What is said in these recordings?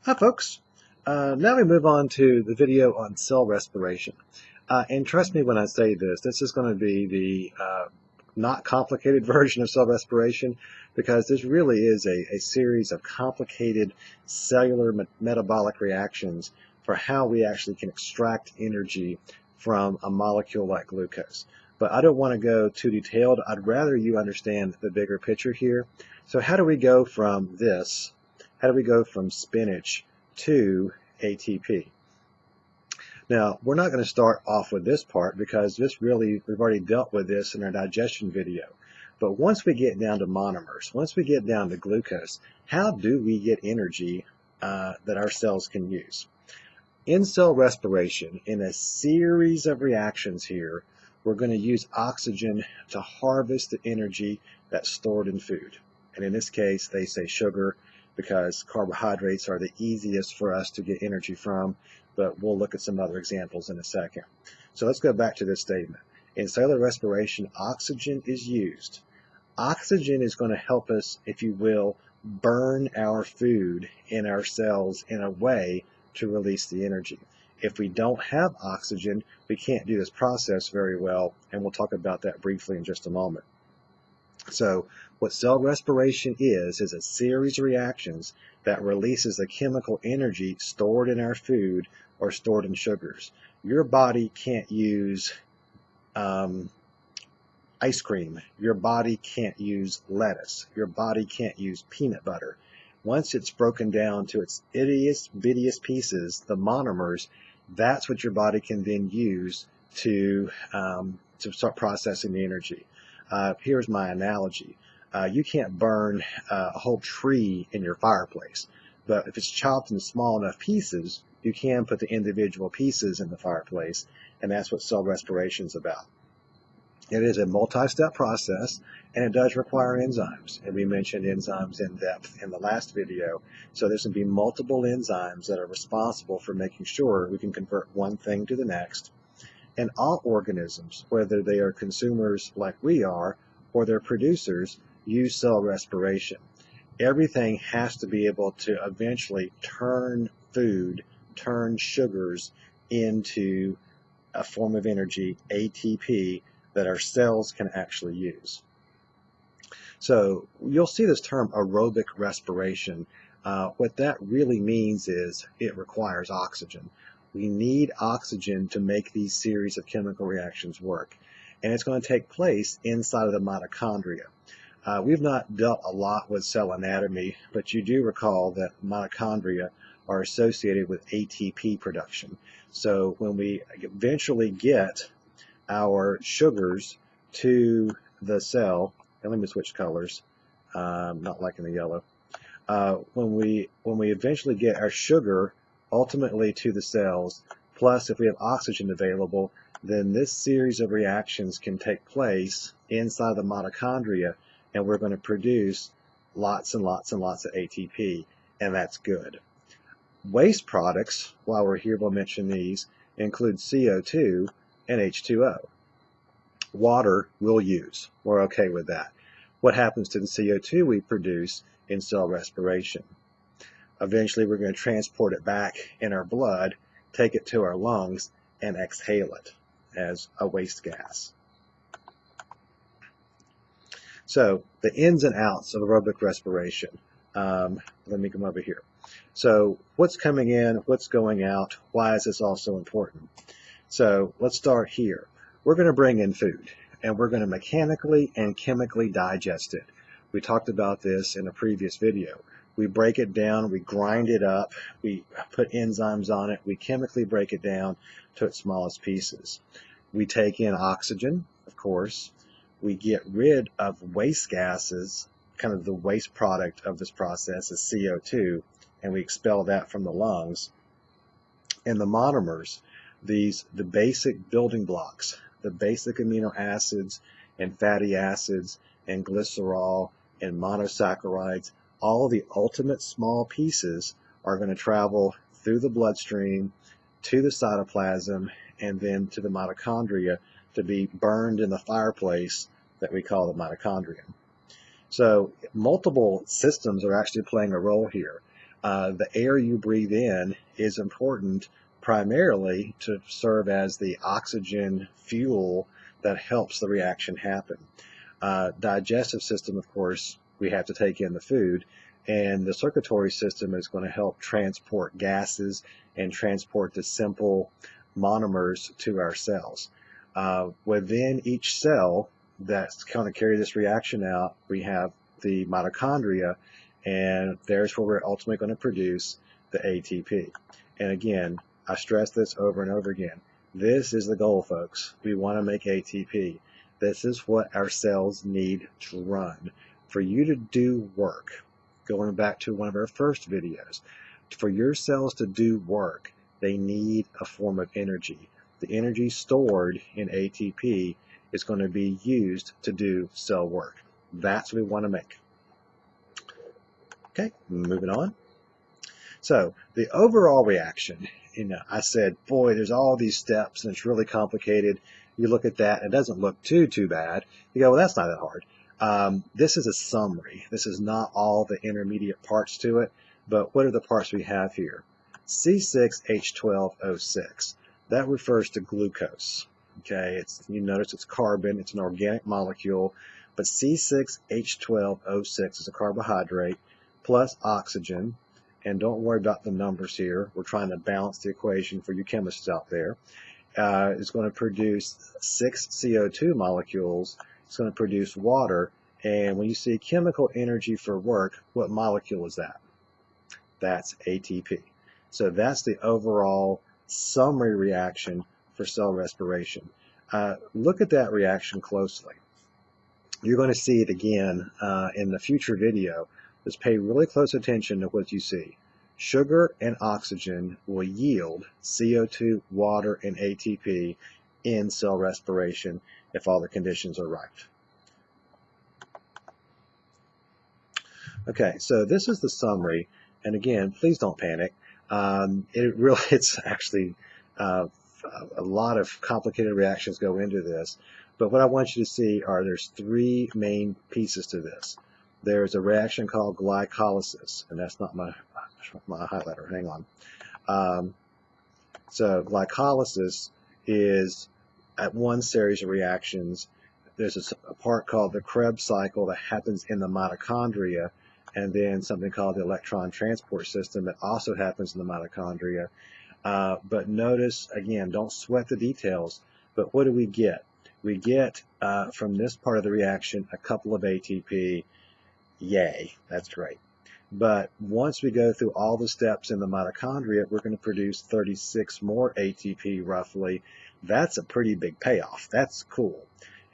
Hi folks. Now we move on to the video on cell respiration. And trust me when I say this is going to be the not complicated version of cell respiration, because this really is a series of complicated cellular metabolic reactions for how we actually can extract energy from a molecule like glucose. But I don't want to go too detailed. I'd rather you understand the bigger picture here. So how do we go from this? How do we go from spinach to ATP? Now, we're not going to start off with this part because we've already dealt with this in our digestion video. But once we get down to monomers, once we get down to glucose, how do we get energy that our cells can use? In cell respiration, in a series of reactions here, we're going to use oxygen to harvest the energy that's stored in food. And in this case, they say sugar because carbohydrates are the easiest for us to get energy from, but we'll look at some other examples in a second. So let's go back to this statement. In cellular respiration, oxygen is used. Oxygen is going to help us, if you will, burn our food in our cells in a way to release the energy. If we don't have oxygen, we can't do this process very well, and we'll talk about that briefly in just a moment. So what cell respiration is a series of reactions that releases the chemical energy stored in our food or stored in sugars. Your body can't use ice cream. Your body can't use lettuce. Your body can't use peanut butter. Once it's broken down to its bittiest pieces, the monomers, that's what your body can then use to start processing the energy. Here's my analogy. You can't burn a whole tree in your fireplace, but if it's chopped into small enough pieces, you can put the individual pieces in the fireplace, and that's what cell respiration is about. It is a multi-step process, and it does require enzymes, and we mentioned enzymes in depth in the last video. So there's going to be multiple enzymes that are responsible for making sure we can convert one thing to the next. And all organisms, whether they are consumers like we are or they're producers, use cell respiration. Everything has to be able to eventually turn food, turn sugars into a form of energy, ATP, that our cells can actually use. So you'll see this term aerobic respiration. What that really means is it requires oxygen. We need oxygen to make these series of chemical reactions work. And it's going to take place inside of the mitochondria. We've not dealt a lot with cell anatomy, but you do recall that mitochondria are associated with ATP production. So when we eventually get our sugars to the cell, and let me switch colors, not liking the yellow. When we eventually get our sugar ultimately to the cells, plus if we have oxygen available, then this series of reactions can take place inside the mitochondria, and we're going to produce lots and lots and lots of ATP, and that's good. Waste products, while we're here, we'll mention these, include CO2 and H2O. Water we'll use. We're okay with that. What happens to the CO2 we produce in cell respiration? Eventually we're going to transport it back in our blood, take it to our lungs, and exhale it as a waste gas. So the ins and outs of aerobic respiration. Let me come over here. So what's coming in, what's going out, why is this also important? So let's start here. We're going to bring in food, and we're going to mechanically and chemically digest it. We talked about this in a previous video. We break it down, we grind it up, we put enzymes on it, we chemically break it down to its smallest pieces. We take in oxygen, of course. We get rid of waste gases, kind of the waste product of this process is CO2, and we expel that from the lungs. And the monomers, the basic building blocks, the basic amino acids and fatty acids and glycerol and monosaccharides, all the ultimate small pieces are going to travel through the bloodstream to the cytoplasm and then to the mitochondria to be burned in the fireplace that we call the mitochondrion. So multiple systems are actually playing a role here. The air you breathe in is important primarily to serve as the oxygen fuel that helps the reaction happen. Digestive system, of course, we have to take in the food, and the circulatory system is going to help transport gases and transport the simple monomers to our cells. Within each cell that's going to carry this reaction out, we have the mitochondria, and there's where we're ultimately going to produce the ATP. And again, I stress this over and over again. This is the goal, folks. We want to make ATP. This is what our cells need to run. For you to do work, going back to one of our first videos, for your cells to do work, they need a form of energy. The energy stored in ATP is going to be used to do cell work. That's what we want to make. Okay, moving on. So the overall reaction, I said, boy, there's all these steps and it's really complicated. You look at that, and it doesn't look too bad. You go, well, that's not that hard. This is a summary. This is not all the intermediate parts to it, but what are the parts we have here? C6H12O6. That refers to glucose. Okay, you notice it's carbon. It's an organic molecule, but C6H12O6 is a carbohydrate plus oxygen. And don't worry about the numbers here. We're trying to balance the equation for you chemists out there. It's going to produce 6 CO2 molecules. It's going to produce water. And when you see chemical energy for work, what molecule is that? That's ATP. So that's the overall summary reaction for cell respiration. Look at that reaction closely. You're going to see it again in the future video. Just pay really close attention to what you see. Sugar and oxygen will yield CO2, water, and ATP in cell respiration if all the conditions are right. Okay, so this is the summary, and again, please don't panic. It's actually a lot of complicated reactions go into this, but what I want you to see are there's 3 main pieces to this. There's a reaction called glycolysis, and that's not my highlighter. Hang on. So glycolysis is at one series of reactions. There's a part called the Krebs cycle that happens in the mitochondria, and then something called the electron transport system that also happens in the mitochondria. But notice, again, don't sweat the details, but what do we get? We get, from this part of the reaction, a couple of ATP. Yay, that's great. But once we go through all the steps in the mitochondria, we're going to produce 36 more ATP roughly. That's a pretty big payoff. That's cool.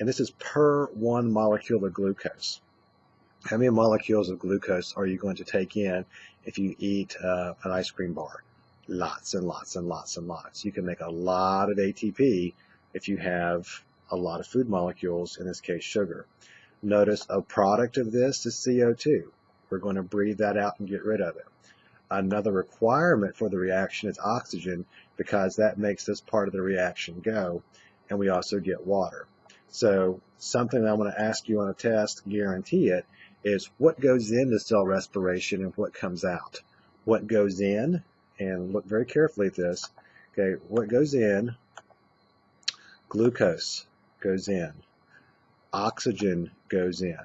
And this is per 1 molecule of glucose. How many molecules of glucose are you going to take in if you eat an ice cream bar? Lots and lots and lots and lots. You can make a lot of ATP if you have a lot of food molecules, in this case sugar. Notice a product of this is CO2. We're going to breathe that out and get rid of it. Another requirement for the reaction is oxygen, because that makes this part of the reaction go, and we also get water. So something I want to ask you on a test, guarantee it, is what goes into cell respiration and what comes out. What goes in, and look very carefully at this, okay, what goes in, glucose goes in. Oxygen goes in,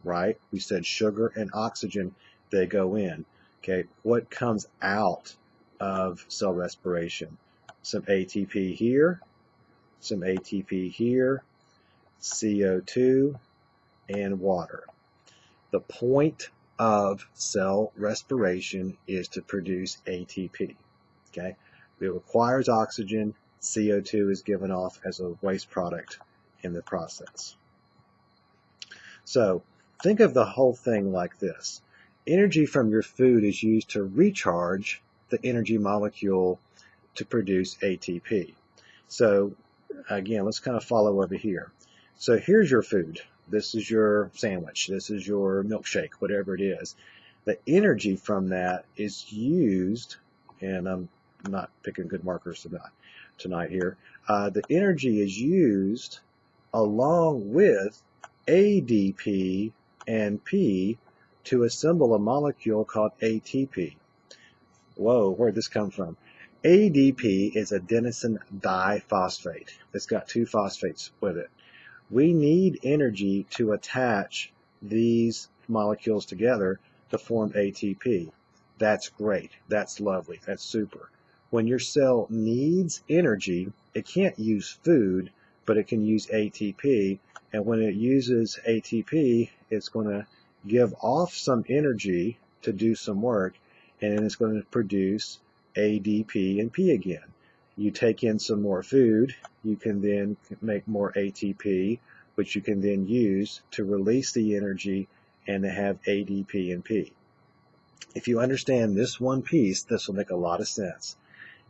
right? We said sugar and oxygen, they go in. Okay, what comes out of cell respiration? Some ATP here, some ATP here, CO2, and water. The point of cell respiration is to produce ATP. Okay, it requires oxygen. CO2 is given off as a waste product in the process. So think of the whole thing like this. Energy from your food is used to recharge the energy molecule to produce ATP. So again, let's kind of follow over here. So here's your food. This is your sandwich. This is your milkshake, whatever it is. The energy from that is used, and I'm not picking good markers tonight here. The energy is used along with ADP and P to assemble a molecule called ATP. Whoa, where'd this come from? ADP is adenosine diphosphate. It's got two phosphates with it. We need energy to attach these molecules together to form ATP. That's great. That's lovely. That's super. When your cell needs energy, it can't use food, but it can use ATP. And when it uses ATP, it's going to give off some energy to do some work, and it's going to produce ADP and P again. You take in some more food, you can then make more ATP, which you can then use to release the energy and to have ADP and P. If you understand this one piece, this will make a lot of sense.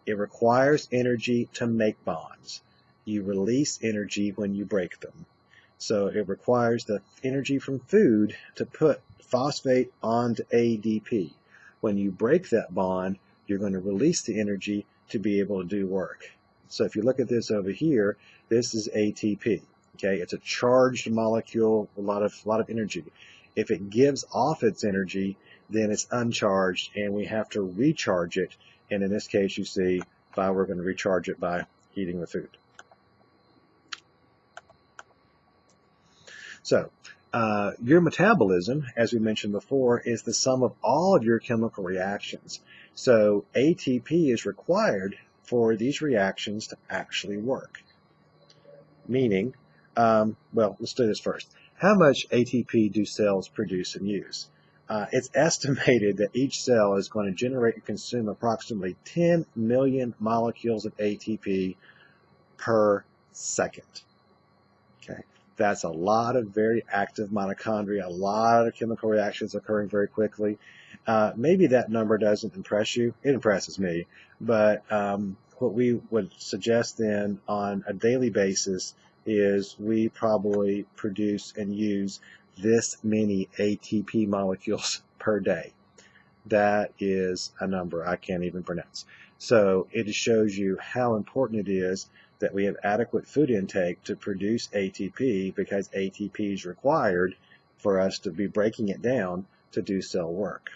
It requires energy to make bonds. You release energy when you break them. So it requires the energy from food to put phosphate onto ADP. When you break that bond, you're going to release the energy to be able to do work. So if you look at this over here, this is ATP. Okay, it's a charged molecule, a lot of energy. If it gives off its energy, then it's uncharged, and we have to recharge it. And in this case, you see, we're going to recharge it by eating the food. So your metabolism, as we mentioned before, is the sum of all of your chemical reactions. So ATP is required for these reactions to actually work. Meaning, well, let's do this first. How much ATP do cells produce and use? It's estimated that each cell is going to generate and consume approximately 10 million molecules of ATP per second. Okay, that's a lot of very active mitochondria, a lot of chemical reactions occurring very quickly. Maybe that number doesn't impress you. It impresses me. But what we would suggest then on a daily basis is we probably produce and use this many ATP molecules per day. That is a number I can't even pronounce. So it shows you how important it is that we have adequate food intake to produce ATP, because ATP is required for us to be breaking it down to do cell work.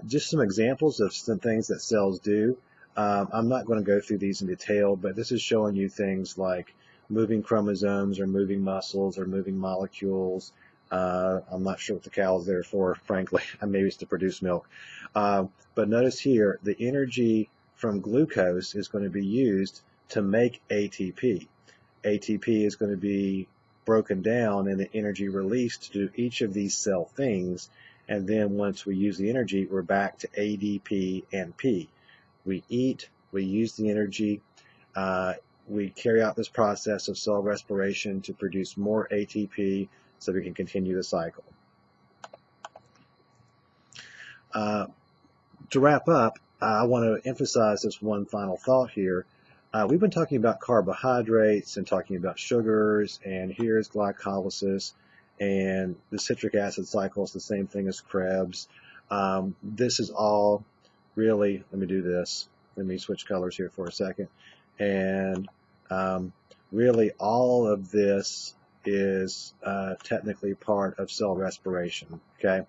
Just some examples of some things that cells do. I'm not going to go through these in detail, but this is showing you things like moving chromosomes or moving muscles or moving molecules. I'm not sure what the cow is there for, frankly. Maybe it's to produce milk. But notice here, the energy from glucose is going to be used to make ATP. ATP is going to be broken down and the energy released to do each of these cell things. And then once we use the energy, we're back to ADP and P. We eat, we use the energy, we carry out this process of cell respiration to produce more ATP so we can continue the cycle. To wrap up, I want to emphasize this one final thought here. We've been talking about carbohydrates and talking about sugars, and here's glycolysis, and the citric acid cycle is the same thing as Krebs. This is all really, let me do this. Let me switch colors here for a second. And really all of this is technically part of cell respiration, okay?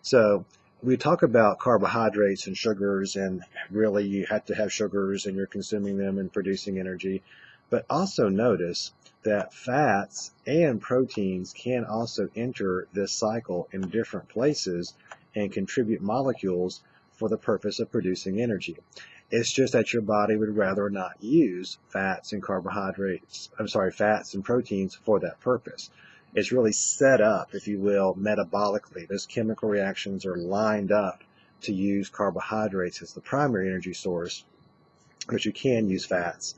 So we talk about carbohydrates and sugars, and really you have to have sugars and you're consuming them and producing energy. But also notice that fats and proteins can also enter this cycle in different places and contribute molecules for the purpose of producing energy. It's just that your body would rather not use fats and fats and proteins for that purpose. It's really set up, if you will, metabolically. Those chemical reactions are lined up to use carbohydrates as the primary energy source, but you can use fats,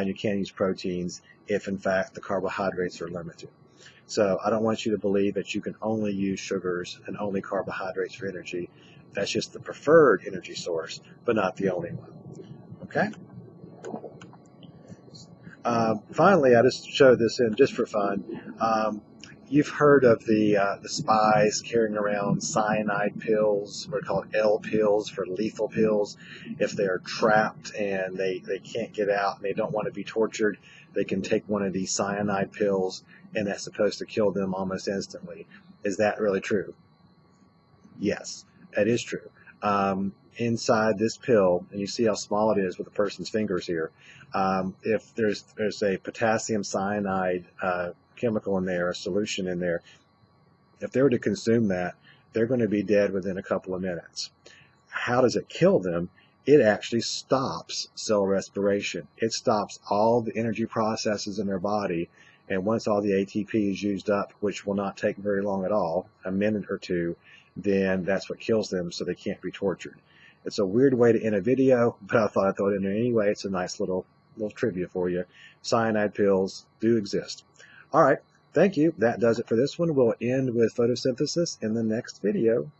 you can use proteins if, in fact, the carbohydrates are limited. So I don't want you to believe that you can only use sugars and only carbohydrates for energy. That's just the preferred energy source, but not the only one. Okay? Finally, I just showed this in just for fun. You've heard of the spies carrying around cyanide pills, what are called L pills for lethal pills. If they're trapped and they can't get out and they don't want to be tortured, they can take one of these cyanide pills, and that's supposed to kill them almost instantly. Is that really true? Yes. That is true. Inside this pill, and you see how small it is with a person's fingers here, if there's a potassium cyanide chemical in there, a solution in there, if they were to consume that, they're going to be dead within a couple of minutes. How does it kill them? It actually stops cell respiration. It stops all the energy processes in their body, and once all the ATP is used up, which will not take very long at all, a minute or two, then that's what kills them, so they can't be tortured. It's a weird way to end a video, but I thought I'd throw it in there anyway. It's a nice little trivia for you. Cyanide pills do exist. All right, thank you. That does it for this one. We'll end with photosynthesis in the next video.